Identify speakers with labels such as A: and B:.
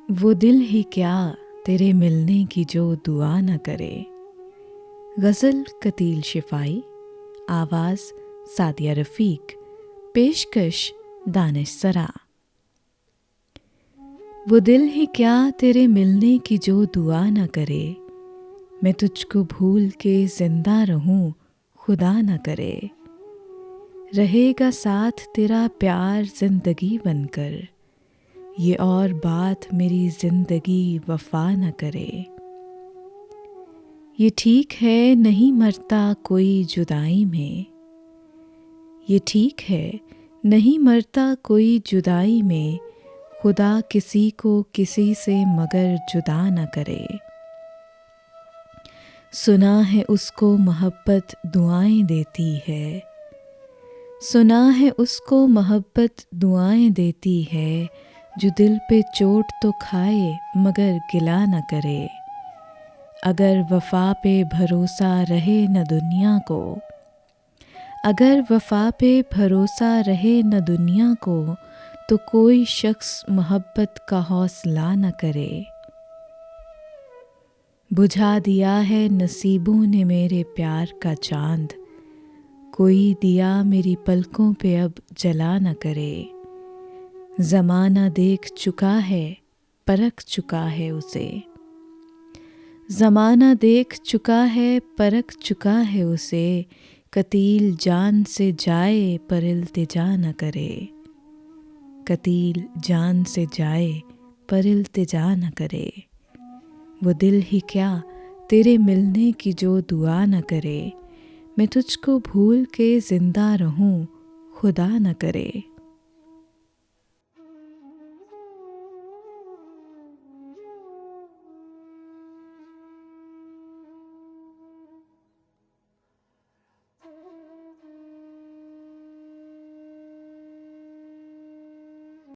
A: वो दिल ही क्या तेरे मिलने की जो दुआ न करे। गज़ल कतील शिफाई, आवाज़ सादिया रफ़ीक, पेशकश दानिश सरा। वो दिल ही क्या तेरे मिलने की जो दुआ न करे, मैं तुझको भूल के ज़िंदा रहूं खुदा न करे। रहेगा साथ तेरा प्यार ज़िंदगी बनकर, ये और बात मेरी ज़िंदगी वफ़ा न करे। ये ठीक है नहीं मरता कोई जुदाई में, ये ठीक है नहीं मरता कोई जुदाई में, खुदा किसी को किसी से मगर जुदा न करे। सुना है उसको मोहब्बत दुआएं देती है, सुना है उसको मोहब्बत दुआएं देती है, जो दिल पे चोट तो खाए मगर गिला न करे। अगर वफ़ा पे भरोसा रहे न दुनिया को, अगर वफ़ा पे भरोसा रहे न दुनिया को, तो कोई शख्स मोहब्बत का हौसला न करे। बुझा दिया है नसीबों ने मेरे प्यार का चांद, कोई दिया मेरी पलकों पे अब जला न करे। ज़माना देख चुका है परख चुका है उसे, ज़माना देख चुका है परख चुका है उसे, कतील जान से जाए पर इल्तिजा न करे। कतील जान से जाए पर इल्तिजा न करे। वो दिल ही क्या तेरे मिलने की जो दुआ न करे, मैं तुझको भूल के ज़िंदा रहूं खुदा न करे।